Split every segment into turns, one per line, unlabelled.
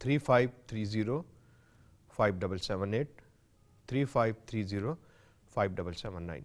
3530-5778 3530-5779।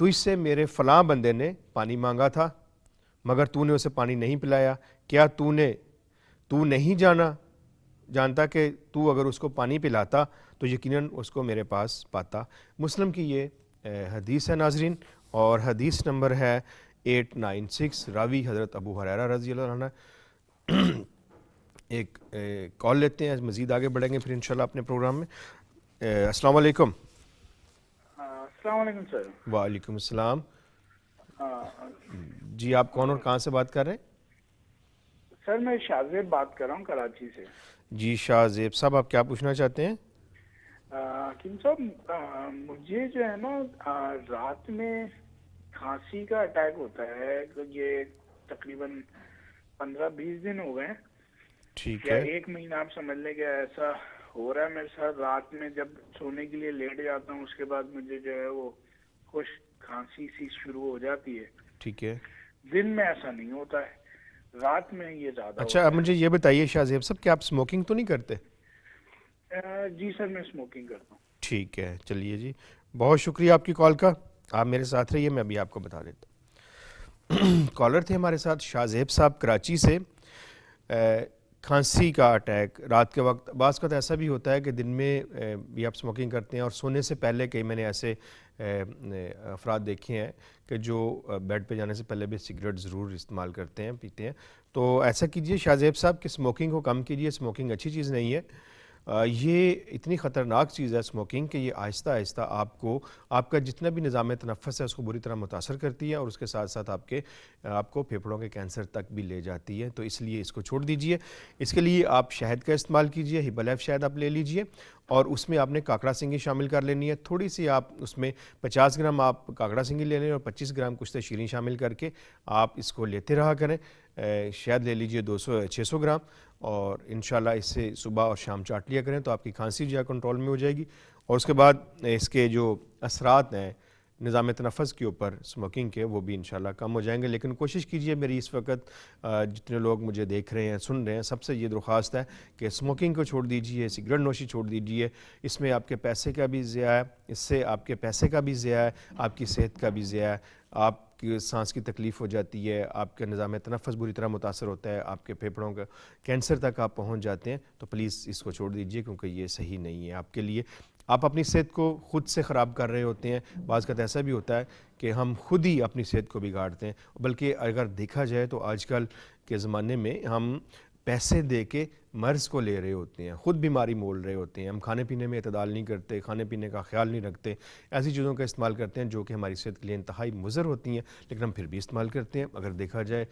تجھ سے میرے فلاں بندے نے پانی مانگا تھا مگر تو نے اسے پانی نہیں پلایا، کیا تو نہیں جانتا کہ تو اگر اس کو پانی پلاتا تو یقیناً اس کو میرے پاس پاتا۔ مسلم کی یہ حدیث ہے ناظرین، اور حدیث نمبر ہے 896، راوی حضرت ابو ہریرہ رضی اللہ عنہ۔ ایک کال لیتے ہیں، مزید آگے بڑھیں گے پھر انشاءاللہ اپنے پروگرام میں۔ السلام علیکم۔
السلام علیکم سر۔
وعلیکم السلام۔ جی آپ کون اور کہاں سے بات کر رہے ہیں؟
سر میں شاہ زیب بات کر رہا ہوں کراچی سے۔
جی شاہ زیب صاحب، آپ کیا پوچھنا چاہتے ہیں؟
حکیم صاحب مجھے جو ہے نا رات میں کھانسی کا اٹیک ہوتا ہے، یہ تقریباً 15-20 دن ہو گئے ہیں،
ٹھیک
یا
ہے،
1 مہینہ آپ سمجھ لیں کہ ایسا ہو رہا ہے میرے ساتھ۔ رات میں جب سونے کے لیے لیٹ جاتا ہوں اس کے بعد مجھے جو ہے وہ خشک کھانسی سی شروع ہو جاتی ہے۔
ٹھیک ہے۔
دن میں ایسا نہیں ہوتا ہے، رات میں یہ زیادہ
اچھا،
ہوتا
اب مجھے یہ بتائیے شاہ زیب صاحب کہ آپ سموکنگ تو نہیں کرتے؟
ہے۔ جی سر میں اسموکنگ کرتا ہوں۔
ٹھیک ہے، چلیے جی، بہت شکریہ آپ کی کال کا، آپ میرے ساتھ رہیے، میں ابھی آپ کو بتا دیتا ہوں۔ کالر تھے ہمارے ساتھ شاہ زیب صاحب کراچی سے۔ کھانسی کا اٹیک رات کے وقت، بعض کا تو ایسا بھی ہوتا ہے کہ دن میں بھی آپ سموکنگ کرتے ہیں اور سونے سے پہلے کئی میں نے ایسے افراد دیکھے ہیں کہ جو بیڈ پہ جانے سے پہلے بھی سگریٹ ضرور استعمال کرتے ہیں، پیتے ہیں۔ تو ایسا کیجئے شاہ زیب صاحب کہ سموکنگ کو کم کیجئے، سموکنگ اچھی چیز نہیں ہے۔ یہ اتنی خطرناک چیز ہے سموکنگ کہ یہ آہستہ آہستہ آپ کا جتنا بھی نظام تنفس ہے اس کو بری طرح متاثر کرتی ہے، اور اس کے ساتھ ساتھ آپ کو پھیپھڑوں کے کینسر تک بھی لے جاتی ہے۔ تو اس لیے اس کو چھوڑ دیجئے۔ اس کے لیے آپ شہد کا استعمال کیجئے، ہیبا لائف شہد آپ لے لیجئے، اور اس میں آپ نے کاکڑا سنگی شامل کر لینی ہے۔ تھوڑی سی آپ اس میں 50 گرام آپ کاکڑا سنگی لے لیں اور 25 گرام کشتے شیریں شامل کر کے آپ اس کو لیتے رہا کریں۔ شہد لے لیجئے 600 گرام، اور انشاءاللہ اس سے صبح اور شام چاٹ لیا کریں تو آپ کی کھانسی جو ہے کنٹرول میں ہو جائے گی۔ اور اس کے بعد اس کے جو اثرات ہیں نظام تنفس کے اوپر سموکنگ کے، وہ بھی انشاءاللہ کم ہو جائیں گے۔ لیکن کوشش کیجئے، میری اس وقت جتنے لوگ مجھے دیکھ رہے ہیں، سن رہے ہیں، سب سے یہ درخواست ہے کہ سموکنگ کو چھوڑ دیجئے، سگریٹ نوشی چھوڑ دیجئے۔ اس میں آپ کے پیسے کا بھی ضیاع ہے، اس سے آپ کے پیسے کا بھی ضیاع ہے، آپ کی صحت کا بھی ضیاع ہے، آپ کی سانس کی تکلیف ہو جاتی ہے، آپ کے نظام تنفس بری طرح متاثر ہوتا ہے، آپ کے پھیپھڑوں کا کینسر تک آپ پہنچ جاتے ہیں۔ تو پلیز اس کو چھوڑ دیجئے، کیونکہ یہ صحیح نہیں ہے آپ کے لیے۔ آپ اپنی صحت کو خود سے خراب کر رہے ہوتے ہیں۔ بعض کا ایسا بھی ہوتا ہے کہ ہم خود ہی اپنی صحت کو بگاڑتے ہیں، بلکہ اگر دیکھا جائے تو آج کل کے زمانے میں ہم پیسے دے کے مرض کو لے رہے ہوتے ہیں، خود بیماری مول رہے ہوتے ہیں۔ ہم کھانے پینے میں اعتدال نہیں کرتے، کھانے پینے کا خیال نہیں رکھتے، ایسی چیزوں کا استعمال کرتے ہیں جو کہ ہماری صحت کے لیے انتہائی مضر ہوتی ہیں، لیکن ہم پھر بھی استعمال کرتے ہیں۔ اگر دیکھا جائے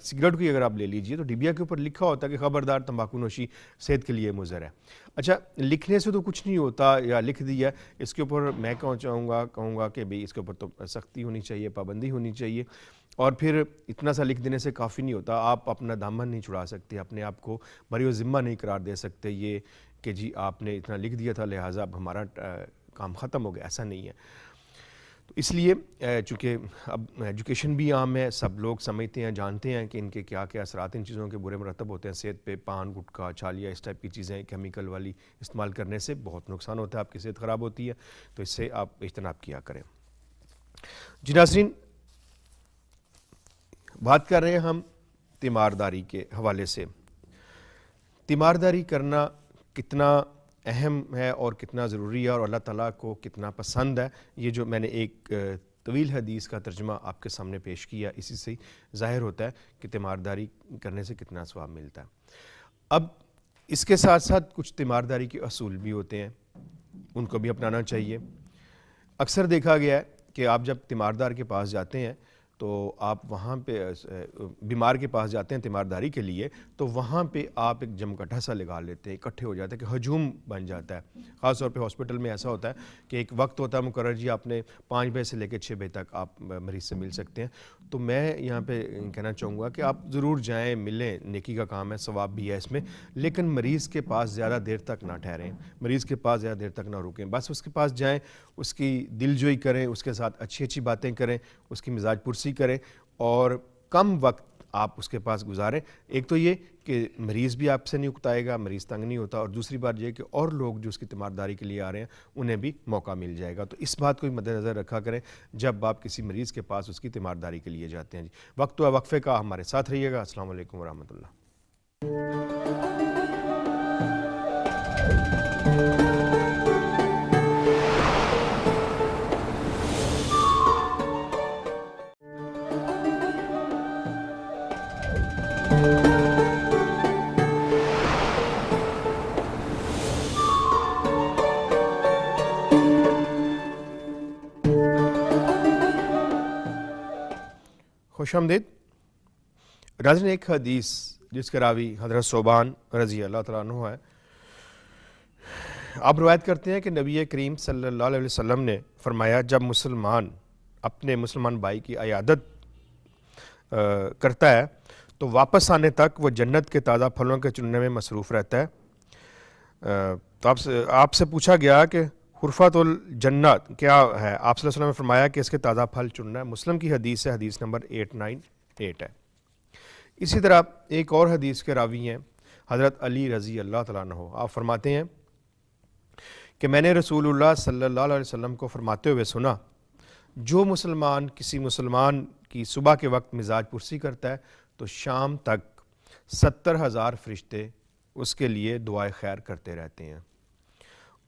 سگریٹ کی اگر آپ لے لیجئے تو ڈبیا کے اوپر لکھا ہوتا ہے کہ خبردار تمباکو نوشی صحت کے لیے مضر ہے۔ اچھا، لکھنے سے تو کچھ نہیں ہوتا، یا لکھ دیا، اس کے اوپر میں کہوں گا کہ بھئی اس کے اوپر تو سختی ہونی چاہیے، پابندی ہونی چاہیے۔ اور پھر اتنا سا لکھ دینے سے کافی نہیں ہوتا، آپ اپنا دامن نہیں چھڑا سکتے، اپنے آپ کو بری ذمہ نہیں قرار دے سکتے یہ کہ جی آپ نے اتنا لکھ دیا تھا لہٰذا اب ہمارا کام ختم ہو گیا، ایسا نہیں ہے۔ تو اس لیے چونکہ اب ایجوکیشن بھی عام ہے، سب لوگ سمجھتے ہیں، جانتے ہیں کہ ان کے کیا کیا اثرات ان چیزوں کے برے مرتب ہوتے ہیں صحت پہ۔ پان، گٹکا، چھالیا، اس ٹائپ کی چیزیں کیمیکل والی استعمال کرنے سے بہت نقصان ہوتا ہے، آپ کی صحت خراب ہوتی ہے، تو اس سے آپ اجتناب کیا کریں۔ جی ناظرین، بات کر رہے ہیں ہم تیمارداری کے حوالے سے۔ تیمارداری کرنا کتنا اہم ہے اور کتنا ضروری ہے اور اللہ تعالیٰ کو کتنا پسند ہے، یہ جو میں نے ایک طویل حدیث کا ترجمہ آپ کے سامنے پیش کیا، اسی سے ظاہر ہوتا ہے کہ تیمارداری کرنے سے کتنا ثواب ملتا ہے۔ اب اس کے ساتھ ساتھ کچھ تیمارداری کے اصول بھی ہوتے ہیں، ان کو بھی اپنانا چاہیے۔ اکثر دیکھا گیا ہے کہ آپ جب تیماردار کے پاس جاتے ہیں تو آپ وہاں پہ بیمار کے پاس جاتے ہیں تیمارداری کے لیے، تو وہاں پہ آپ ایک جمکٹا سا لگا لیتے ہیں، اکٹھے ہو جاتے ہیں کہ ہجوم بن جاتا ہے۔ خاص طور پہ ہاسپٹل میں ایسا ہوتا ہے کہ ایک وقت ہوتا ہے مقرر، جی آپ نے 5 بجے سے لے کے 6 بجے تک آپ مریض سے مل سکتے ہیں۔ تو میں یہاں پہ کہنا چاہوں گا کہ آپ ضرور جائیں، ملیں، نیکی کا کام ہے، ثواب بھی ہے اس میں، لیکن مریض کے پاس زیادہ دیر تک نہ ٹھہریں، مریض کے پاس زیادہ دیر تک نہ رکیں، بس اس کے پاس جائیں، اس کی دل جوئی کریں، اس کے ساتھ اچھی اچھی باتیں کریں، اس کی مزاج پرسی کریں، اور کم وقت آپ اس کے پاس گزاریں. ایک تو یہ کہ مریض بھی آپ سے نہیں اکتائے گا, مریض تنگ نہیں ہوتا, اور دوسری بات یہ کہ اور لوگ جو اس کی تیمارداری کے لیے آ رہے ہیں انہیں بھی موقع مل جائے گا. تو اس بات کو مد نظر رکھا کریں جب آپ کسی مریض کے پاس اس کی تیمارداری کے لیے جاتے ہیں. جی وقت تو وقفے کا, ہمارے ساتھ رہیے گا. السلام علیکم ورحمۃ اللہ. خوش آمدید ناظرین. ایک حدیث جس کے راوی حضرت ثوبان رضی اللہ تعالیٰ عنہ ہے, آپ روایت کرتے ہیں کہ نبی کریم صلی اللہ علیہ وسلم نے فرمایا جب مسلمان اپنے مسلمان بھائی کی عیادت کرتا ہے تو واپس آنے تک وہ جنت کے تازہ پھلوں کے چننے میں مصروف رہتا ہے. تو آپ سے پوچھا گیا کہ حرفۃ الجنت کیا ہے؟ آپ صلی اللہ علیہ وسلم نے فرمایا کہ اس کے تازہ پھل چننا ہے. مسلم کی حدیث ہے, حدیث نمبر 898 ہے. اسی طرح ایک اور حدیث کے راوی ہیں حضرت علی رضی اللہ تعالیٰ عنہ. آپ فرماتے ہیں کہ میں نے رسول اللہ صلی اللہ علیہ وسلم کو فرماتے ہوئے سنا, جو مسلمان کسی مسلمان کی صبح کے وقت مزاج پرسی کرتا ہے تو شام تک 70,000 فرشتے اس کے لیے دعائے خیر کرتے رہتے ہیں,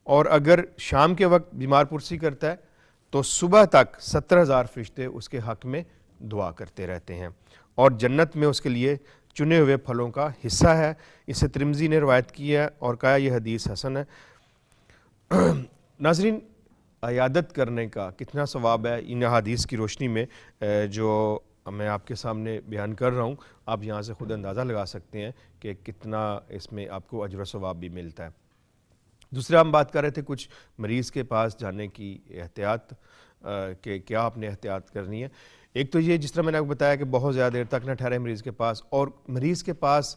اور اگر شام کے وقت بیمار پرسی کرتا ہے تو صبح تک 70,000 فرشتے اس کے حق میں دعا کرتے رہتے ہیں, اور جنت میں اس کے لیے چنے ہوئے پھلوں کا حصہ ہے. اسے ترمذی نے روایت کی ہے اور کہا یہ حدیث حسن ہے. ناظرین, عیادت کرنے کا کتنا ثواب ہے ان حدیث کی روشنی میں جو میں آپ کے سامنے بیان کر رہا ہوں, آپ یہاں سے خود اندازہ لگا سکتے ہیں کہ کتنا اس میں آپ کو اجر و ثواب بھی ملتا ہے. دوسرا ہم بات کر رہے تھے کچھ مریض کے پاس جانے کی احتیاط, کہ کیا آپ نے احتیاط کرنی ہے. ایک تو یہ جس طرح میں نے آپ کو بتایا کہ بہت زیادہ دیر تک نہ ٹھہرے مریض کے پاس, اور مریض کے پاس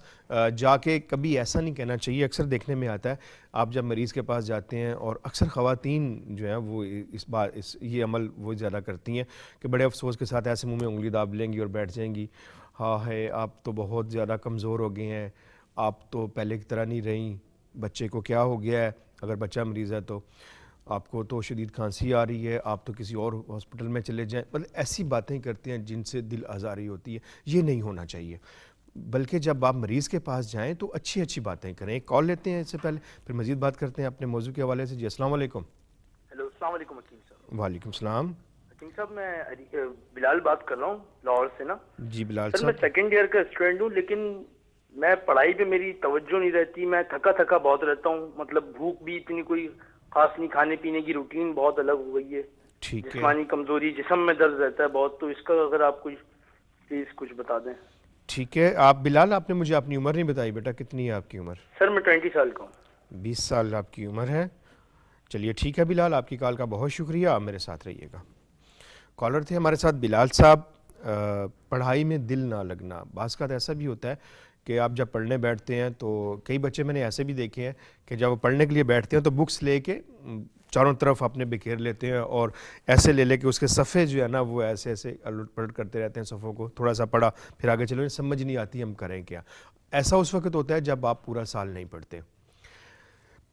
جا کے کبھی ایسا نہیں کہنا چاہیے. اکثر دیکھنے میں آتا ہے آپ جب مریض کے پاس جاتے ہیں, اور اکثر خواتین جو ہیں وہ یہ عمل وہ زیادہ کرتی ہیں کہ بڑے افسوس کے ساتھ ایسے منہ میں انگلی داب لیں گی اور بیٹھ جائیں گی, ہاں ہے آپ تو بہت زیادہ کمزور ہو گئے ہیں, آپ تو پہلے کی طرح نہیں رہیں, بچے کو کیا ہو گیا ہے, اگر بچہ مریض ہے تو آپ کو تو شدید کھانسی آ رہی ہے, آپ تو کسی اور ہاسپٹل میں چلے جائیں. مطلب ایسی باتیں کرتے ہیں جن سے دل آزاری ہوتی ہے. یہ نہیں ہونا چاہیے, بلکہ جب آپ مریض کے پاس جائیں تو اچھی اچھی باتیں کریں. ایک کال لیتے ہیں اس سے پہلے, پھر مزید بات کرتے ہیں اپنے موضوع کے حوالے سے. جی السلام علیکم.
ہیلو السلام علیکم حکیم صاحب.
وعلیکم السلام.
حکیم صاحب میں بلال بات کر رہا ہوں لاہور سے نا.
جی بلال
سر, میں
صاحب.
سیکنڈ ایئر کا اسٹوڈنٹ ہوں, لیکن میں پڑھائی پہ میری توجہ نہیں رہتی, میں تھکا بہت رہتا ہوں, مطلب بھوک بھی اتنی کوئی خاص نہیں, کھانے پینے کی روٹین بہت الگ ہو گئی ہے,
ٹھیک ہے.
جسمانی کمزوری, جسم میں درد رہتا ہے بہت, تو اس کا اگر آپ پلیز کچھ بتا دیں.
ٹھیک ہے. آپ بلال, آپ نے مجھے اپنی عمر نہیں بتائی بیٹا, کتنی ہے آپ کی عمر؟
سر میں 20 سال کا ہوں.
20 سال آپ کی عمر ہے. چلیے ٹھیک ہے بلال, آپ کی کال کا بہت شکریہ, آپ میرے ساتھ رہیے گا. کالر تھے ہمارے ساتھ بلال صاحب. پڑھائی میں دل نہ لگنا, بعض کا ایسا بھی ہوتا ہے کہ آپ جب پڑھنے بیٹھتے ہیں تو کئی بچے میں نے ایسے بھی دیکھے ہیں کہ جب وہ پڑھنے کے لیے بیٹھتے ہیں تو بکس لے کے چاروں طرف اپنے بکھیر لیتے ہیں, اور ایسے لے کے اس کے صفحے جو ہے نا وہ ایسے الٹ پلٹ کرتے رہتے ہیں صفحوں کو. تھوڑا سا پڑھا پھر آگے چلو, سمجھ نہیں آتی ہم کریں کیا. ایسا اس وقت ہوتا ہے جب آپ پورا سال نہیں پڑھتے.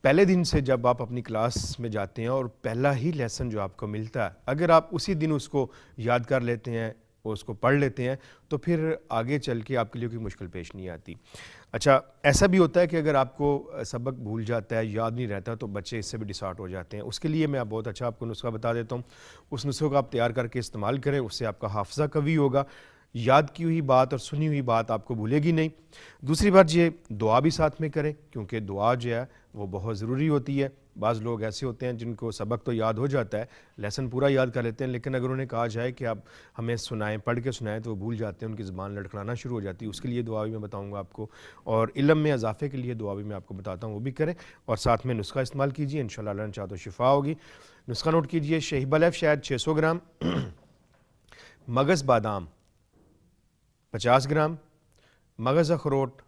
پہلے دن سے جب آپ اپنی کلاس میں جاتے ہیں اور پہلا ہی لیسن جو آپ کو ملتا ہے, اگر آپ اسی دن اس کو یاد کر لیتے ہیں, اس کو پڑھ لیتے ہیں, تو پھر آگے چل کے آپ کے لیے کوئی مشکل پیش نہیں آتی. اچھا, ایسا بھی ہوتا ہے کہ اگر آپ کو سبق بھول جاتا ہے, یاد نہیں رہتا, تو بچے اس سے بھی ڈسارٹ ہو جاتے ہیں. اس کے لیے میں بہت اچھا آپ کو نسخہ بتا دیتا ہوں. اس نسخے کو آپ تیار کر کے استعمال کریں, اس سے آپ کا حافظہ قوی ہوگا, یاد کی ہوئی بات اور سنی ہوئی بات آپ کو بھولے گی نہیں. دوسری بات یہ, دعا بھی ساتھ میں کریں, کیونکہ دعا جو ہے وہ بہت ضروری ہوتی ہے. بعض لوگ ایسے ہوتے ہیں جن کو سبق تو یاد ہو جاتا ہے, لیسن پورا یاد کر لیتے ہیں, لیکن اگر انہیں کہا جائے کہ آپ ہمیں سنائیں, پڑھ کے سنائیں, تو وہ بھول جاتے ہیں, ان کی زبان لڑکھڑانا شروع ہو جاتی ہے. اس کے لیے دعا بھی میں بتاؤں گا آپ کو, اور علم میں اضافے کے لیے دعا بھی میں آپ کو بتاتا ہوں, وہ بھی کریں. اور ساتھ میں نسخہ استعمال کیجیے, انشاءاللہ اللہ نے چاہا تو شفا ہوگی. نسخہ نوٹ کیجیے. شہیب الف شہد 600 گرام, مغز بادام 50 گرام, مغز اخروٹ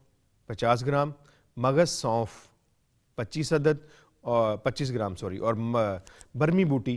50 گرام, مغز سونف 25 عدد اور 25 گرام اور برمی بوٹی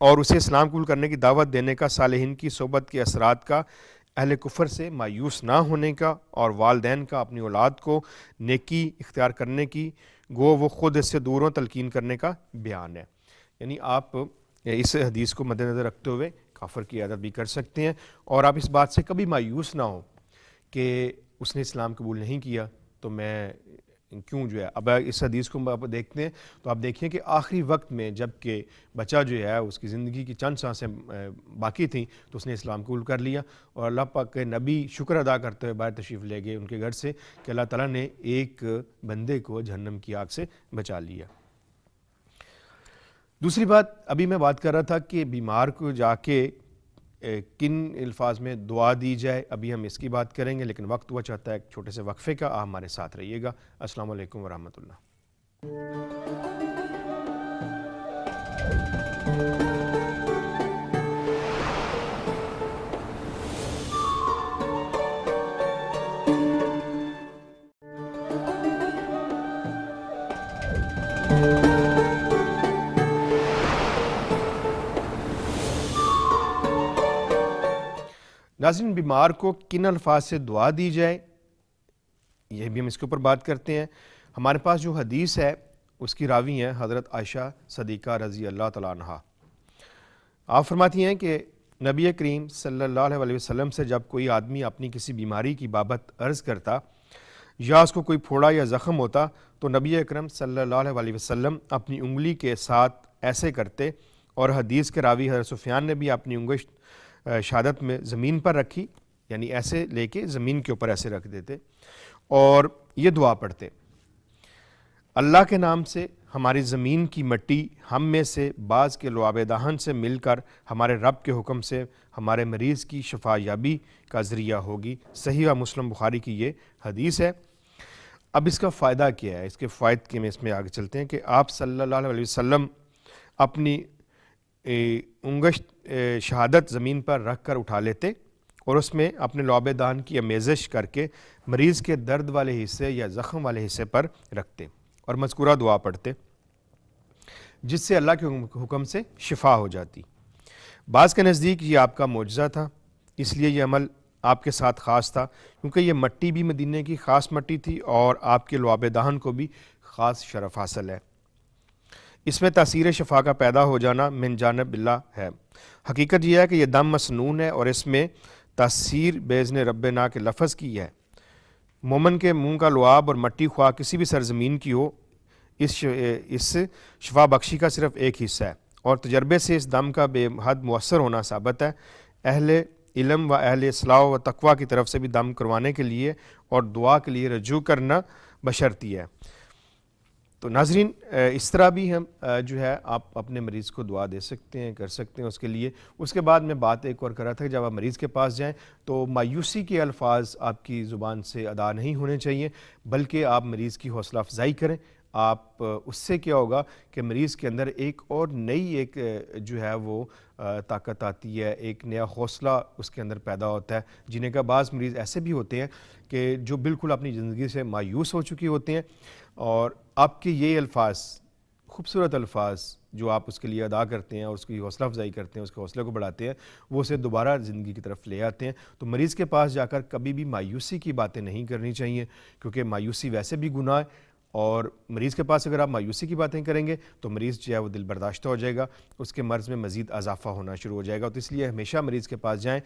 اور اسے اسلام قبول کرنے کی دعوت دینے کا، صالحین کی صحبت کے اثرات کا، اہل کفر سے مایوس نہ ہونے کا، اور والدین کا اپنی اولاد کو نیکی اختیار کرنے کی، گو وہ خود اس سے دور ہوں، تلقین کرنے کا بیان ہے۔ یعنی آپ اس حدیث کو مد نظر رکھتے ہوئے کافر کی عادت بھی کر سکتے ہیں، اور آپ اس بات سے کبھی مایوس نہ ہوں کہ اس نے اسلام قبول نہیں کیا تو میں کیوں جو ہے۔ اب اس حدیث کو آپ دیکھتے ہیں تو آپ دیکھیں کہ آخری وقت میں جب کہ بچہ جو ہے اس کی زندگی کی چند سانسیں باقی تھیں تو اس نے اسلام قبول کر لیا، اور اللہ پاک کے نبی شکر ادا کرتے ہوئے باہر تشریف لے گئے ان کے گھر سے کہ اللہ تعالیٰ نے ایک بندے کو جہنم کی آگ سے بچا لیا۔ دوسری بات، ابھی میں بات کر رہا تھا کہ بیمار کو جا کے کن الفاظ میں دعا دی جائے، ابھی ہم اس کی بات کریں گے، لیکن وقت ہوا چاہتا ہے ایک چھوٹے سے وقفے کا، آپ ہمارے ساتھ رہیے گا۔ السلام علیکم ورحمۃ اللہ۔ ناظرین، بیمار کو کن الفاظ سے دعا دی جائے، یہ بھی ہم اس کے اوپر بات کرتے ہیں۔ ہمارے پاس جو حدیث ہے اس کی راوی ہیں حضرت عائشہ صدیقہ رضی اللہ تعالیٰ عنہا۔ آپ فرماتی ہیں کہ نبی کریم صلی اللہ علیہ وسلم سے جب کوئی آدمی اپنی کسی بیماری کی بابت عرض کرتا یا اس کو کوئی پھوڑا یا زخم ہوتا تو نبی اکرم صلی اللہ علیہ وسلم اپنی انگلی کے ساتھ ایسے کرتے، اور حدیث کے راوی حضرت سفیان نے بھی اپنی انگشت شہادت میں زمین پر رکھی، یعنی ایسے لے کے زمین کے اوپر ایسے رکھ دیتے اور یہ دعا پڑھتے: اللہ کے نام سے ہماری زمین کی مٹی ہم میں سے بعض کے لعاب دہن سے مل کر ہمارے رب کے حکم سے ہمارے مریض کی شفا یابی کا ذریعہ ہوگی۔ صحیح مسلم بخاری کی یہ حدیث ہے۔ اب اس کا فائدہ کیا ہے؟ اس کے فوائد کے میں اس میں آگے چلتے ہیں کہ آپ صلی اللہ علیہ وسلم اپنی انگشت شہادت زمین پر رکھ کر اٹھا لیتے اور اس میں اپنے لعاب دہن کی آمیزش کر کے مریض کے درد والے حصے یا زخم والے حصے پر رکھتے اور مذکورہ دعا پڑھتے، جس سے اللہ کے حکم سے شفا ہو جاتی۔ بعض کے نزدیک یہ آپ کا معجزہ تھا، اس لیے یہ عمل آپ کے ساتھ خاص تھا، کیونکہ یہ مٹی بھی مدینے کی خاص مٹی تھی اور آپ کے لعاب دہن کو بھی خاص شرف حاصل ہے۔ اس میں تاثیر شفا کا پیدا ہو جانا من جانب اللہ ہے۔ حقیقت یہ ہے کہ یہ دم مسنون ہے اور اس میں تاثیر باذن ربنا کے لفظ کی ہے۔ مومن کے منہ کا لعاب اور مٹی خواہ کسی بھی سرزمین کی ہو، اس شفا بخشی کا صرف ایک حصہ ہے، اور تجربے سے اس دم کا بے حد مؤثر ہونا ثابت ہے۔ اہل علم و اہل اصلاح و تقویٰ کی طرف سے بھی دم کروانے کے لیے اور دعا کے لیے رجوع کرنا بشرطی ہے۔ تو ناظرین، اس طرح بھی ہم جو ہے آپ اپنے مریض کو دعا دے سکتے ہیں، کر سکتے ہیں اس کے لیے۔ اس کے بعد میں بات ایک اور کر رہا تھا کہ جب آپ مریض کے پاس جائیں تو مایوسی کے الفاظ آپ کی زبان سے ادا نہیں ہونے چاہیے، بلکہ آپ مریض کی حوصلہ افزائی کریں۔ آپ اس سے کیا ہوگا کہ مریض کے اندر ایک اور نئی ایک جو ہے وہ طاقت آتی ہے، ایک نیا حوصلہ اس کے اندر پیدا ہوتا ہے۔ جنہیں کا بعض مریض ایسے بھی ہوتے ہیں کہ جو بالکل اپنی زندگی سے مایوس ہو چکی ہوتے ہیں، اور آپ کے یہ الفاظ، خوبصورت الفاظ جو آپ اس کے لیے ادا کرتے ہیں اور اس کی حوصلہ افزائی کرتے ہیں، اس کے حوصلے کو بڑھاتے ہیں، وہ اسے دوبارہ زندگی کی طرف لے آتے ہیں۔ تو مریض کے پاس جا کر کبھی بھی مایوسی کی باتیں نہیں کرنی چاہیے، کیونکہ مایوسی ویسے بھی گناہ ہے، اور مریض کے پاس اگر آپ مایوسی کی باتیں کریں گے تو مریض جو ہے وہ دل برداشتہ ہو جائے گا، اس کے مرض میں مزید اضافہ ہونا شروع ہو جائے گا۔ تو اس لیے ہمیشہ مریض کے پاس جائیں،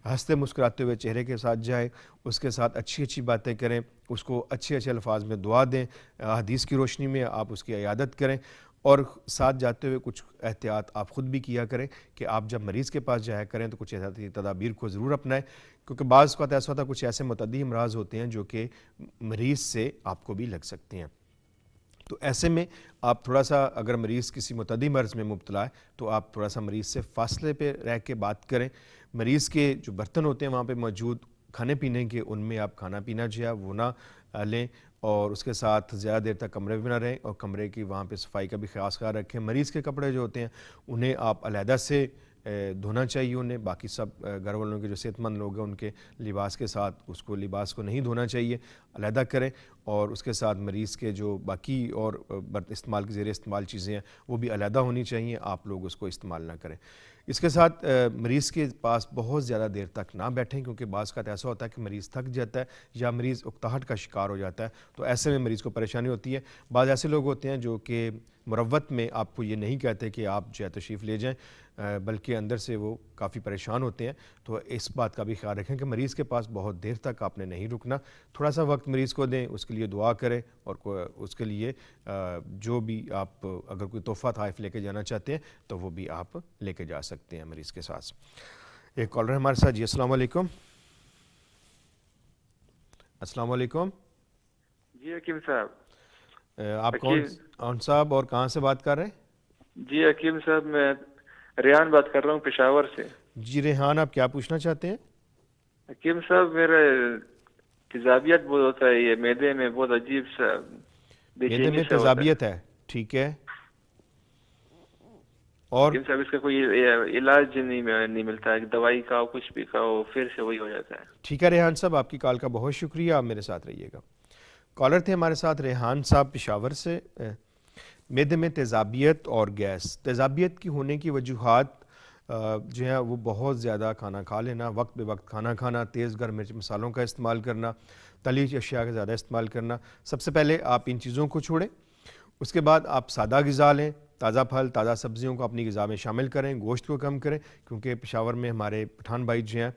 ہنستے مسکراتے ہوئے چہرے کے ساتھ جائیں، اس کے ساتھ اچھی اچھی باتیں کریں، اس کو اچھے اچھے الفاظ میں دعا دیں، حدیث کی روشنی میں آپ اس کی عیادت کریں، اور ساتھ جاتے ہوئے کچھ احتیاط آپ خود بھی کیا کریں کہ آپ جب مریض کے پاس جایا کریں تو کچھ احتیاطی تدابیر کو ضرور اپنائیں، کیونکہ بعض اوقات ایسا ہوتا ہے کچھ ایسے متعدی امراض ہوتے ہیں جو کہ مریض سے آپ کو بھی لگ سکتے ہیں۔ تو ایسے میں آپ تھوڑا سا، اگر مریض کسی متعدی مرض میں مبتلا ہے تو آپ تھوڑا سا مریض سے فاصلے پہ رہ کے بات کریں۔ مریض کے جو برتن ہوتے ہیں وہاں پہ موجود کھانے پینے کے، ان میں آپ کھانا پینا جو ہے وہ نہ لیں، اور اس کے ساتھ زیادہ دیر تک کمرے میں نہ رہیں، اور کمرے کی وہاں پہ صفائی کا بھی خاص خیال رکھیں۔ مریض کے کپڑے جو ہوتے ہیں انہیں آپ علیحدہ سے دھونا چاہیے انہیں. باقی سب گھر والوں کے جو صحت مند لوگ ہیں ان کے لباس کے ساتھ اس کو لباس کو نہیں دھونا چاہیے, علیحدہ کریں. اور اس کے ساتھ مریض کے جو باقی اور استعمال کی زیر استعمال چیزیں ہیں وہ بھی علیحدہ ہونی چاہیے, آپ لوگ اس کو استعمال نہ کریں. اس کے ساتھ مریض کے پاس بہت زیادہ دیر تک نہ بیٹھیں, کیونکہ بعض کا ایسا ہوتا ہے کہ مریض تھک جاتا ہے یا مریض اکتاہٹ کا شکار ہو جاتا ہے, تو ایسے میں مریض کو پریشانی ہوتی ہے. بعض ایسے لوگ ہوتے ہیں جو کہ مروت میں آپ کو یہ نہیں کہتے کہ آپ جو ہے تشریف لے جائیں, بلکہ اندر سے وہ کافی پریشان ہوتے ہیں. تو اس بات کا بھی خیال رکھیں کہ مریض کے پاس بہت دیر تک آپ نے نہیں رکنا, تھوڑا سا وقت مریض کو دیں, اس کے لیے دعا کریں, اور اس کے لیے جو بھی آپ اگر کوئی تحفہ تحائف لے کے جانا چاہتے ہیں تو وہ بھی آپ لے کے جا سکتے ہیں مریض کے ساتھ. ایک کالر ہے ہمارے ساتھ. جی السلام علیکم. السلام علیکم.
جی حکیم صاحب.
آپ کون صاحب اور کہاں سے بات کر رہے ہیں؟
جی حکیم صاحب میں ریحان بات کر رہا ہوں پشاور سے.
جی ریحان, آپ کیا پوچھنا چاہتے ہیں؟
حکیم صاحب میرا تیزابیت بہت ہوتا ہے, یہ معدے میں بہت عجیب سا
معدے میں تیزابیت ہے. ٹھیک ہے, اور
حکیم صاحب اس کا کوئی علاج نہیں ملتا ہے, دوائی کھاؤ کچھ بھی کھاؤ پھر سے وہی ہو جاتا ہے.
ٹھیک ہے ریحان صاحب, آپ کی کال کا بہت شکریہ, آپ میرے ساتھ رہیے گا. کالر تھے ہمارے ساتھ ریحان صاحب پشاور سے. معدے میں تیزابیت اور گیس. تیزابیت کی ہونے کی وجوہات جو ہے وہ بہت زیادہ کھانا کھا لینا, وقت بے وقت کھانا کھانا, تیز گرم مرچ مسالوں کا استعمال کرنا, تلی اشیاء کا زیادہ استعمال کرنا. سب سے پہلے آپ ان چیزوں کو چھوڑیں. اس کے بعد آپ سادہ غذا لیں, تازہ پھل تازہ سبزیوں کو اپنی غذا میں شامل کریں, گوشت کو کم کریں, کیونکہ پشاور میں ہمارے پٹھان بھائی جو ہیں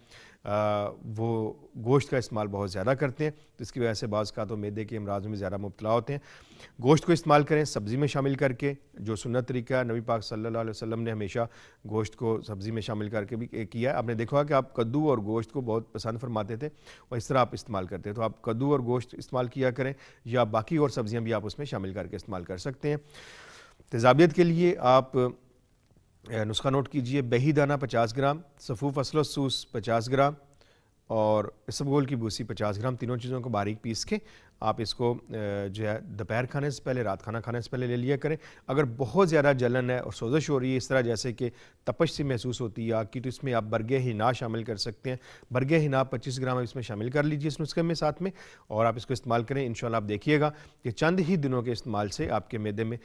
وہ گوشت کا استعمال بہت زیادہ کرتے ہیں, تو اس کی وجہ سے بعض کا تو معدے کے امراض میں زیادہ مبتلا ہوتے ہیں. گوشت کو استعمال کریں سبزی میں شامل کر کے, جو سنت طریقہ ہے, نبی پاک صلی اللہ علیہ وسلم نے ہمیشہ گوشت کو سبزی میں شامل کر کے بھی کیا ہے. آپ نے دیکھا کہ آپ کدو اور گوشت کو بہت پسند فرماتے تھے, اور اس طرح آپ استعمال کرتے ہیں. تو آپ کدو اور گوشت استعمال کیا کریں, یا باقی اور سبزیاں بھی آپ اس میں شامل کر کے استعمال کر سکتے ہیں. تیزابیت کے لیے آپ نسخہ نوٹ کیجئے. بہی دانہ 50 گرام, صفوف اصل و سوس 50 گرام, اور اسبگول کی بوسی 50 گرام. تینوں چیزوں کو باریک پیس کے آپ اس کو جو ہے دوپہر کھانے سے پہلے, رات کھانا کھانے سے پہلے لے لیا کریں. اگر بہت زیادہ جلن ہے اور سوزش ہو رہی ہے اس طرح جیسے کہ تپش سی محسوس ہوتی ہے آگ کی, تو اس میں آپ برگے ہنا شامل کر سکتے ہیں. برگے ہنا 25 گرام اس میں شامل کر لیجیے اس نسخے میں ساتھ میں, اور آپ اس کو استعمال کریں. انشاءاللہ آپ دیکھیے گا کہ چند ہی دنوں کے استعمال سے آپ کے معدے میں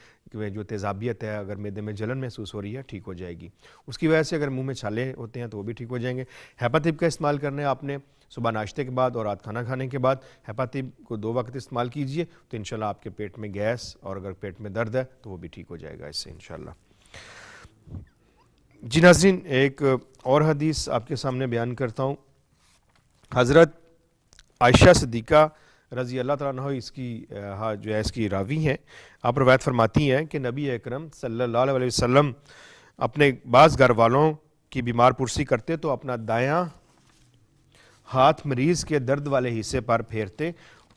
جو تیزابیت ہے, اگر معدے میں جلن محسوس ہو رہی ہے, ٹھیک ہو جائے گی. اس کی وجہ سے اگر منہ میں چھالے ہوتے ہیں تو وہ بھی ٹھیک ہو جائیں گے. ہیپاطب کا استعمال کرنا ہے آپ نے صبح ناشتے کے بعد اور رات کھانا کھانے کے بعد. ہیپاطب کو 2 وقت استعمال کیجئے تو انشاءاللہ آپ کے پیٹ میں گیس, اور اگر پیٹ میں درد ہے تو وہ بھی ٹھیک ہو جائے گا اس سے انشاءاللہ. جی ناظرین, ایک اور حدیث آپ کے سامنے بیان کرتا ہوں. حضرت عائشہ صدیقہ رضی اللہ تعالیٰ عنہ اس کی جو ہے اس کی راوی ہیں. آپ روایت فرماتی ہیں کہ نبی اکرم صلی اللہ علیہ وسلم اپنے بعض گھر والوں کی بیمار پرسی کرتے تو اپنا دایاں ہاتھ مریض کے درد والے حصے پر پھیرتے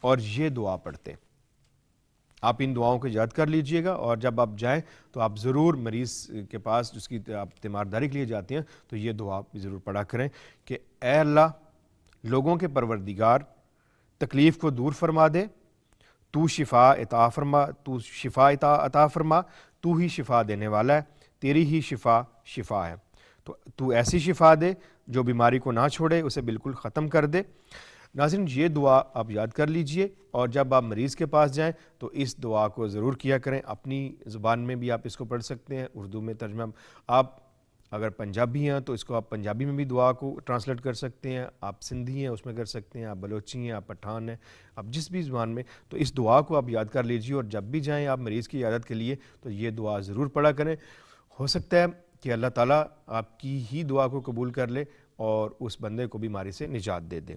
اور یہ دعا پڑھتے. آپ ان دعاؤں کو یاد کر لیجئے گا, اور جب آپ جائیں تو آپ ضرور مریض کے پاس جس کی آپ تیمارداری کے لیے جاتے ہیں تو یہ دعا بھی ضرور پڑھا کریں کہ اے اللہ, لوگوں کے پروردگار, تکلیف کو دور فرما دے, تو شفا عطا فرما, تو ہی شفا دینے والا ہے, تیری ہی شفا ہے. تو ایسی شفا دے جو بیماری کو نہ چھوڑے, اسے بالکل ختم کر دے. ناظرین, یہ دعا آپ یاد کر لیجئے, اور جب آپ مریض کے پاس جائیں تو اس دعا کو ضرور کیا کریں. اپنی زبان میں بھی آپ اس کو پڑھ سکتے ہیں, اردو میں ترجمہ, آپ اگر پنجابی ہیں تو اس کو آپ پنجابی میں بھی دعا کو ٹرانسلیٹ کر سکتے ہیں, آپ سندھی ہیں اس میں کر سکتے ہیں, آپ بلوچی ہیں, آپ پٹھان ہیں, آپ جس بھی زبان میں, تو اس دعا کو آپ یاد کر لیجئے. اور جب بھی جائیں آپ مریض کی عیادت کے لیے تو یہ دعا ضرور پڑھا کریں. ہو سکتا ہے کہ اللہ تعالیٰ آپ کی ہی دعا کو قبول کر لے اور اس بندے کو بیماری سے نجات دے دے.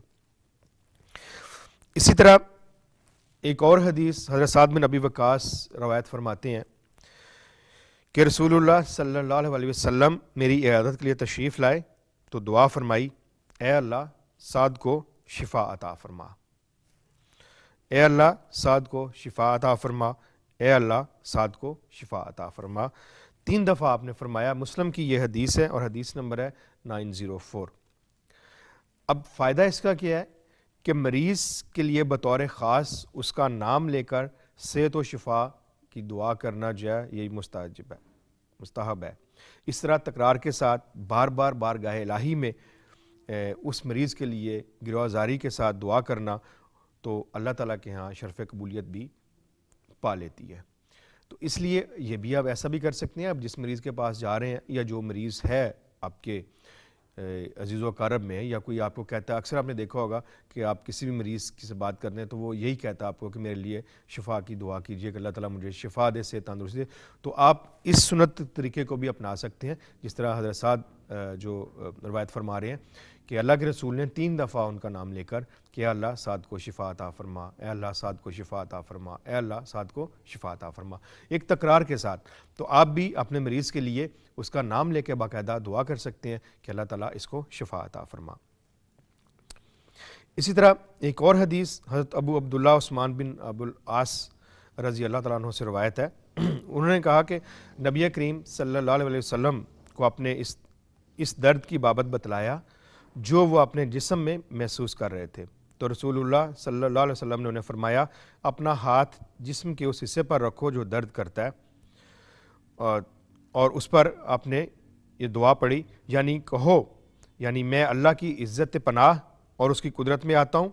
اسی طرح ایک اور حدیث حضرت سعد بن ابی وقاص روایت فرماتے ہیں کہ رسول اللہ صلی اللہ علیہ وسلم میری عیادت کے لیے تشریف لائے تو دعا فرمائی, اے اللہ سعد کو شفا عطا فرما, اے اللہ سعد کو شفا عطا فرما, اے اللہ سعد کو شفا عطا فرما. 3 دفعہ آپ نے فرمایا. مسلم کی یہ حدیث ہے اور حدیث نمبر ہے 904. اب فائدہ اس کا کیا ہے کہ مریض کے لیے بطور خاص اس کا نام لے کر صحت و شفا کی دعا کرنا جو ہے یہی مستحب ہے. اس طرح تکرار کے ساتھ بار بار بارگاہ الہی میں اس مریض کے لیے گروہ زاری کے ساتھ دعا کرنا تو اللہ تعالیٰ کے ہاں شرف قبولیت بھی پا لیتی ہے۔ تو اس لیے یہ بھی آپ ایسا بھی کر سکتے ہیں، آپ جس مریض کے پاس جا رہے ہیں یا جو مریض ہے آپ کے عزیز و اقارب میں، یا کوئی آپ کو کہتا ہے، اکثر آپ نے دیکھا ہوگا کہ آپ کسی بھی مریض کی سے بات کرتے ہیں تو وہ یہی کہتا ہے آپ کو کہ میرے لیے شفا کی دعا کیجیے کہ اللہ تعالیٰ مجھے شفا دے، سے تندرستی دے۔ تو آپ اس سنت طریقے کو بھی اپنا سکتے ہیں، جس طرح حضرت سعد جو روایت فرما رہے ہیں کہ اللہ کے رسول نے 3 دفعہ ان کا نام لے کر کہ اے اللہ سعد کو شفا عطا فرما، اے اللہ سعد کو شفا عطا فرما، اے اللہ سعد کو شفا عطا فرما، ایک تکرار کے ساتھ۔ تو آپ بھی اپنے مریض کے لیے اس کا نام لے کے باقاعدہ دعا کر سکتے ہیں کہ اللہ تعالیٰ اس کو شفا عطا فرما۔ اسی طرح ایک اور حدیث حضرت ابو عبداللہ عثمان بن ابو العاص رضی اللہ تعالیٰ عنہ سے روایت ہے، انہوں نے کہا کہ نبی کریم صلی اللہ علیہ وسلم کو اپنے اس درد کی بابت بتلایا جو وہ اپنے جسم میں محسوس کر رہے تھے، تو رسول اللہ صلی اللہ علیہ وسلم نے انہیں فرمایا اپنا ہاتھ جسم کے اس حصے پر رکھو جو درد کرتا ہے، اور اس پر آپ نے یہ دعا پڑھی، یعنی کہو، یعنی میں اللہ کی عزت پناہ اور اس کی قدرت میں آتا ہوں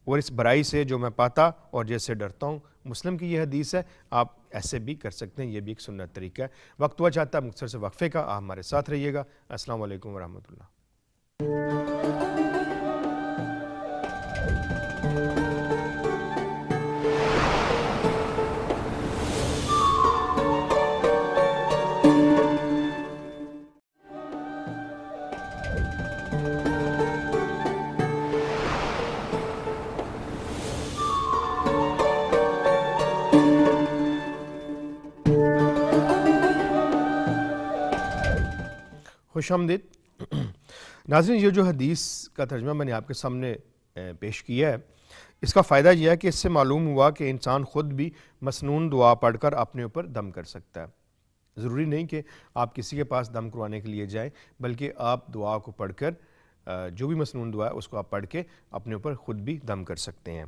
اور اس برائی سے جو میں پاتا اور جیسے ڈرتا ہوں۔ مسلم کی یہ حدیث ہے، آپ ایسے بھی کر سکتے ہیں، یہ بھی ایک سنت طریقہ ہے۔ وقت ہوا چاہتا ہے مختصر سے وقفے کا، آپ ہمارے ساتھ رہیے گا۔ السلام علیکم ورحمۃ اللہ۔ خوش آمدید ناظرین، یہ جو حدیث کا ترجمہ میں نے آپ کے سامنے پیش کیا ہے، اس کا فائدہ یہ ہے کہ اس سے معلوم ہوا کہ انسان خود بھی مسنون دعا پڑھ کر اپنے اوپر دم کر سکتا ہے۔ ضروری نہیں کہ آپ کسی کے پاس دم کروانے کے لیے جائیں، بلکہ آپ دعا کو پڑھ کر جو بھی مسنون دعا ہے اس کو آپ پڑھ کے اپنے اوپر خود بھی دم کر سکتے ہیں۔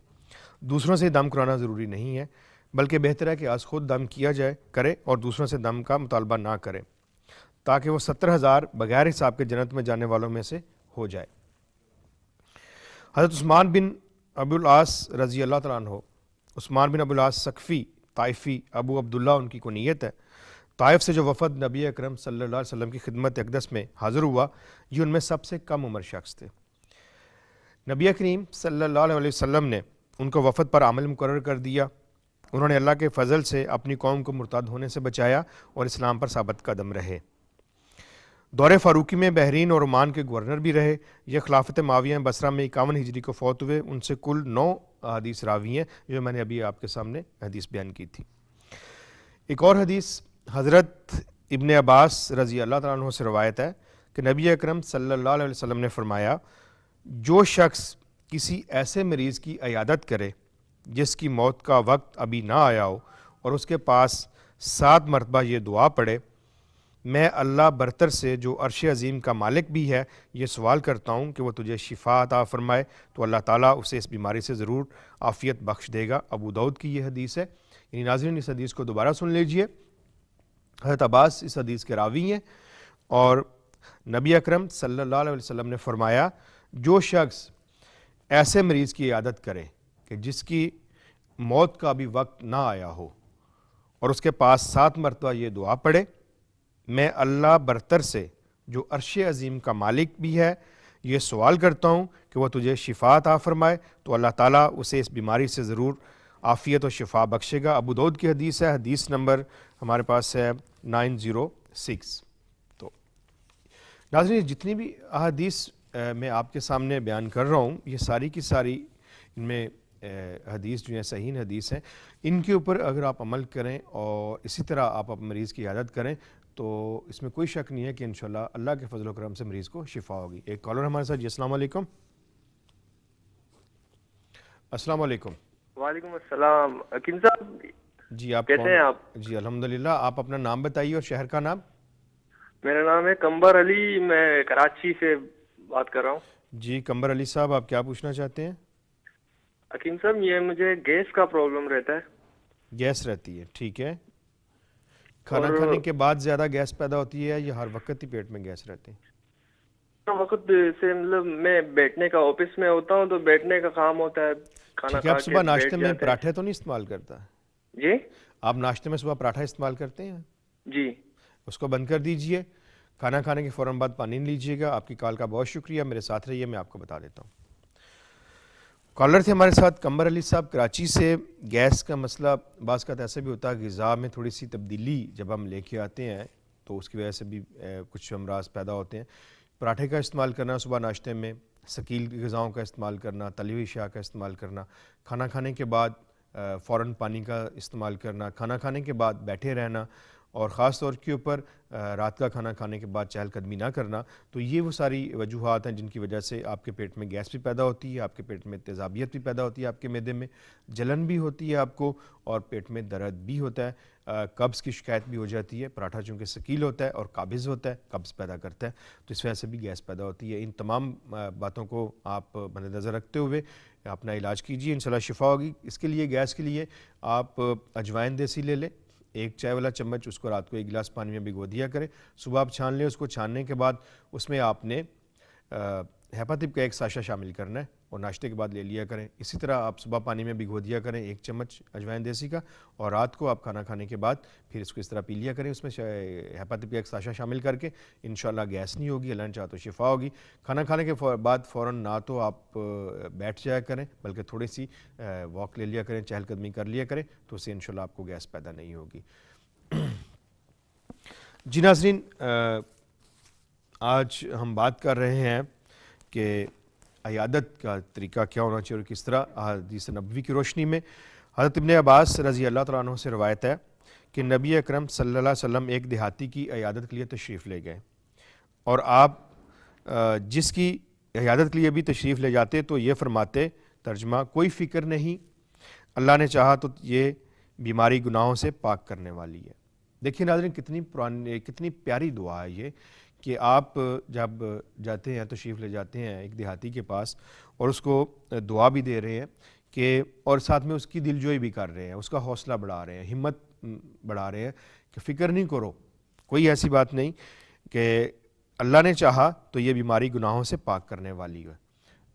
دوسروں سے دم کرانا ضروری نہیں ہے، بلکہ بہتر ہے کہ آج خود دم کیا جائے کرے اور دوسروں سے دم کا مطالبہ نہ کرے، تاکہ وہ 70,000 بغیر حساب کے جنت میں جانے والوں میں سے ہو جائے۔ حضرت عثمان بن ابو العاص رضی اللہ تعالیٰ عنہ، عثمان بن ابو العاص ثقفی طائفی ابو عبداللہ ان کی کنیت ہے، طائف سے جو وفد نبی اکرم صلی اللہ علیہ وسلم کی خدمت اقدس میں حاضر ہوا، یہ ان میں سب سے کم عمر شخص تھے۔ نبی کریم صلی اللہ علیہ وسلم نے ان کو وفد پر عمل مقرر کر دیا۔ انہوں نے اللہ کے فضل سے اپنی قوم کو مرتد ہونے سے بچایا اور اسلام پر ثابت قدم رہے۔ دور فاروقی میں بحرین اور عمان کے گورنر بھی رہے۔ یہ خلافت معاویہ بصرہ میں 51 ہجری کو فوت ہوئے۔ ان سے کل 9 حدیث راوی ہیں، جو میں نے ابھی آپ کے سامنے حدیث بیان کی تھی۔ ایک اور حدیث حضرت ابن عباس رضی اللہ تعالیٰ عنہ سے روایت ہے کہ نبی اکرم صلی اللہ علیہ وسلم نے فرمایا، جو شخص کسی ایسے مریض کی عیادت کرے جس کی موت کا وقت ابھی نہ آیا ہو اور اس کے پاس 7 مرتبہ یہ دعا پڑھے، میں اللہ برتر سے جو عرش عظیم کا مالک بھی ہے یہ سوال کرتا ہوں کہ وہ تجھے شفا عطا فرمائے، تو اللہ تعالیٰ اسے اس بیماری سے ضرور عافیت بخش دے گا۔ ابو داؤد کی یہ حدیث ہے۔ یعنی ناظرین اس حدیث کو دوبارہ سن لیجئے۔ حضرت عباس اس حدیث کے راوی ہیں، اور نبی اکرم صلی اللہ علیہ وسلم نے فرمایا، جو شخص ایسے مریض کی عیادت کرے کہ جس کی موت کا بھی وقت نہ آیا ہو اور اس کے پاس 7 مرتبہ یہ دعا پڑھے، میں اللہ برتر سے جو عرش عظیم کا مالک بھی ہے یہ سوال کرتا ہوں کہ وہ تجھے شفا عطا فرمائے، تو اللہ تعالیٰ اسے اس بیماری سے ضرور عافیت و شفا بخشے گا۔ ابو داؤد کی حدیث ہے، حدیث نمبر ہمارے پاس ہے 906۔ تو ناظرین جتنی بھی احادیث میں آپ کے سامنے بیان کر رہا ہوں، یہ ساری کی ساری ان میں حدیث جو ہیں صحیح حدیث ہیں، ان کے اوپر اگر آپ عمل کریں اور اسی طرح آپ مریض کی عیادت کریں تو اس میں کوئی شک نہیں ہے کہ انشاءاللہ اللہ کے فضل و کرم سے مریض کو شفا ہوگی۔ ایک کالر ہمارے ساتھ جی، السلام علیکم۔ السلام علیکم۔
وعلیکم السلام۔ حکیم صاحب
جی آپ
کیسے ہیں آپ؟
جی الحمدللہ۔ آپ اپنا نام بتائیے اور شہر کا نام۔
میرا نام ہے قمبر علی، میں کراچی سے بات کر رہا ہوں۔
جی قمبر علی صاحب، آپ کیا پوچھنا چاہتے ہیں؟
حکیم صاحب یہ مجھے گیس کا پرابلم رہتا ہے۔
گیس رہتی ہے، ٹھیک ہے۔ کھانا کھانے کے بعد زیادہ گیس پیدا ہوتی ہے یا ہر وقت ہی پیٹ میں گیس رہتے ہیں؟
وقت سے مطلب میں بیٹھنے کا آفس میں ہوتا ہوں تو بیٹھنے کا کام ہوتا ہے, کھانا
ٹھیک ہے.
کھا
آپ
کے
صبح ناشتے
بیٹھ
میں
جاتے ہیں.
پراٹھے تو نہیں استعمال کرتا؟
جی
آپ ناشتے میں صبح پراٹھا استعمال کرتے ہیں؟
جی.
اس کو بند کر دیجئے. کھانا کھانے کے فوراً بعد پانی لیجئے گا. آپ کی کال کا بہت شکریہ, میرے ساتھ رہیے, میں آپ کو بتا دیتا ہوں. کالر تھے ہمارے ساتھ قمر علی صاحب کراچی سے. گیس کا مسئلہ بعض کا ایسا بھی ہوتا ہے, غذا میں تھوڑی سی تبدیلی جب ہم لے کے آتے ہیں تو اس کی وجہ سے بھی کچھ امراض پیدا ہوتے ہیں. پراٹھے کا استعمال کرنا صبح ناشتے میں, ثقیل غذاؤں کا استعمال کرنا, تلی ہوئی اشیاء کا استعمال کرنا, کھانا کھانے کے بعد فوراً پانی کا استعمال کرنا, کھانا کھانے کے بعد بیٹھے رہنا, اور خاص طور کے اوپر رات کا کھانا کھانے کے بعد چہل قدمی نہ کرنا. تو یہ وہ ساری وجوہات ہیں جن کی وجہ سے آپ کے پیٹ میں گیس بھی پیدا ہوتی ہے, آپ کے پیٹ میں تیزابیت بھی پیدا ہوتی ہے, آپ کے معدے میں جلن بھی ہوتی ہے آپ کو, اور پیٹ میں درد بھی ہوتا ہے, قبض کی شکایت بھی ہو جاتی ہے. پراٹھا چونکہ ثقیل ہوتا ہے اور قابض ہوتا ہے, قبض پیدا کرتا ہے, تو اس وجہ سے بھی گیس پیدا ہوتی ہے. ان تمام باتوں کو آپ مد نظر رکھتے ہوئے اپنا علاج کیجیے, انشاءاللہ شفا ہوگی. اس کے لیے گیس کے لیے آپ اجوائن دیسی لے لیں, ایک چائے والا چمچ, اس کو رات کو ایک گلاس پانی میں بھگو دیا کریں. صبح آپ چھان لیں, اس کو چھاننے کے بعد اس میں آپ نے ہیپاتپ کا ایک ساشا شامل کرنا ہے اور ناشتے کے بعد لے لیا کریں. اسی طرح آپ صبح پانی میں بھگو دیا کریں ایک چمچ اجوائن دیسی کا, اور رات کو آپ کھانا کھانے کے بعد پھر اس کو اس طرح پی لیا کریں, اس میں ہیپاتپ کا ایک ساشا شامل کر کے. انشاءاللہ گیس نہیں ہوگی, اللہ نے چاہا تو شفا ہوگی. کھانا کھانے کے بعد فوراً نہ تو آپ بیٹھ جایا کریں بلکہ تھوڑی سی واک لے لیا کریں, چہل قدمی کر لیا کریں, تو اس سے انشاءاللہ آپ کو گیس پیدا نہیں ہوگی. جی ناظرین, آج ہم بات کر رہے ہیں کہ عیادت کا طریقہ کیا ہونا چاہیے اور کس طرح. حدیث نبوی کی روشنی میں حضرت ابن عباس رضی اللہ تعالیٰ عنہ سے روایت ہے کہ نبی اکرم صلی اللہ علیہ وسلم ایک دیہاتی کی عیادت کے لیے تشریف لے گئے, اور آپ جس کی عیادت کے لیے بھی تشریف لے جاتے تو یہ فرماتے, ترجمہ, کوئی فکر نہیں, اللہ نے چاہا تو یہ بیماری گناہوں سے پاک کرنے والی ہے. دیکھیں ناظرین, کتنی پیاری دعا ہے یہ, کہ آپ جب جاتے ہیں, تشریف لے جاتے ہیں ایک دیہاتی کے پاس, اور اس کو دعا بھی دے رہے ہیں کہ, اور ساتھ میں اس کی دلجوئی بھی کر رہے ہیں, اس کا حوصلہ بڑھا رہے ہیں, ہمت بڑھا رہے ہیں کہ فکر نہیں کرو, کوئی ایسی بات نہیں, کہ اللہ نے چاہا تو یہ بیماری گناہوں سے پاک کرنے والی ہے.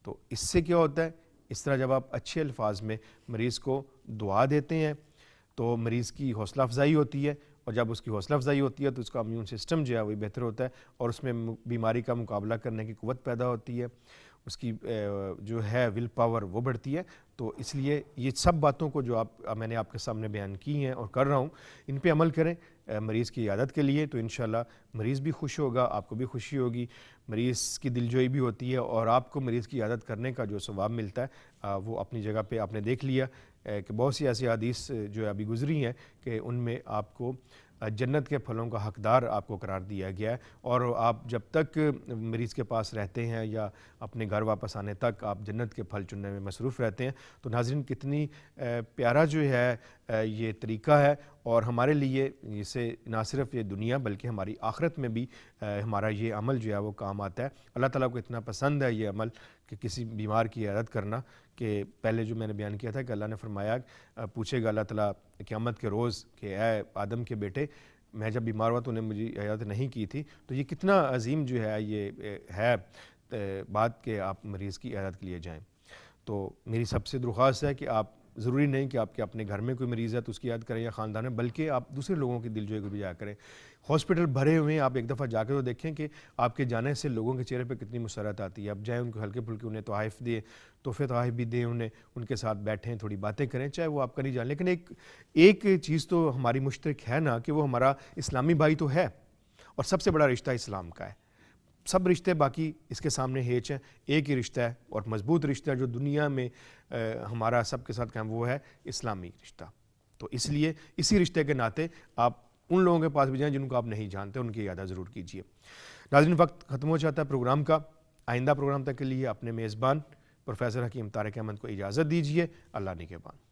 تو اس سے کیا ہوتا ہے, اس طرح جب آپ اچھے الفاظ میں مریض کو دعا دیتے ہیں تو مریض کی حوصلہ افزائی ہوتی ہے, اور جب اس کی حوصلہ افزائی ہوتی ہے تو اس کا امیون سسٹم جو ہے وہی بہتر ہوتا ہے, اور اس میں بیماری کا مقابلہ کرنے کی قوت پیدا ہوتی ہے, اس کی جو ہے ول پاور وہ بڑھتی ہے. تو اس لیے یہ سب باتوں کو جو میں نے آپ کے سامنے بیان کی ہیں اور کر رہا ہوں, ان پہ عمل کریں مریض کی عیادت کے لیے, تو انشاءاللہ مریض بھی خوش ہوگا, آپ کو بھی خوشی ہوگی, مریض کی دلجوئی بھی ہوتی ہے, اور آپ کو مریض کی عیادت کرنے کا جو ثواب ملتا ہے وہ اپنی جگہ پہ آپ نے دیکھ لیا کہ بہت سی ایسی حدیث جو ابھی گزری ہیں کہ ان میں آپ کو جنت کے پھلوں کا حقدار آپ کو قرار دیا گیا ہے, اور آپ جب تک مریض کے پاس رہتے ہیں یا اپنے گھر واپس آنے تک آپ جنت کے پھل چننے میں مصروف رہتے ہیں. تو ناظرین, کتنی پیارا جو ہے یہ طریقہ ہے, اور ہمارے لیے اسے نہ صرف یہ دنیا بلکہ ہماری آخرت میں بھی ہمارا یہ عمل جو ہے وہ کام آتا ہے. اللہ تعالیٰ کو اتنا پسند ہے یہ عمل کہ کسی بیمار کی عیادت کرنا, کہ پہلے جو میں نے بیان کیا تھا کہ اللہ نے فرمایا, پوچھے گا اللہ تعالیٰ قیامت کے روز کہ اے آدم کے بیٹے, میں جب بیمار ہوا تو نے مجھے عیادت نہیں کی تھی. تو یہ کتنا عظیم جو ہے یہ ہے بات کہ آپ مریض کی عیادت کے لیے جائیں. تو میری سب سے درخواست ہے کہ آپ, ضروری نہیں کہ آپ کے اپنے گھر میں کوئی مریض ہے تو اس کی یاد کریں یا خاندان میں, بلکہ آپ دوسرے لوگوں کی دلجوئی کو بھی جا کریں. ہاسپٹل بھرے ہوئے ہیں, آپ ایک دفعہ جا کے تو دیکھیں کہ آپ کے جانے سے لوگوں کے چہرے پہ کتنی مسرت آتی ہے. آپ جائیں, ان کو ہلکے پھلکے انہیں تحائف دیں, تحفے تحائف بھی دیں انہیں, ان کے ساتھ بیٹھیں, تھوڑی باتیں کریں, چاہے وہ آپ کا نہیں جان. لیکن ایک چیز تو ہماری مشترک ہے نا, کہ وہ ہمارا اسلامی بھائی تو ہے, اور سب سے بڑا رشتہ اسلام کا ہے. سب رشتے باقی اس کے سامنے ہیچ ہیں, ایک ہی رشتہ ہے اور مضبوط رشتہ جو دنیا میں ہمارا سب کے ساتھ کام, وہ ہے اسلامی رشتہ. تو اس لیے اسی رشتے کے ناطے آپ ان لوگوں کے پاس بھی جائیں جن کو آپ نہیں جانتے, ان کی عیادت ضرور کیجیے. ناظرین, وقت ختم ہو جاتا ہے پروگرام کا. آئندہ پروگرام تک کے لیے اپنے میزبان پروفیسر حکیم طارق احمد کو اجازت دیجیے. اللہ نگہبان.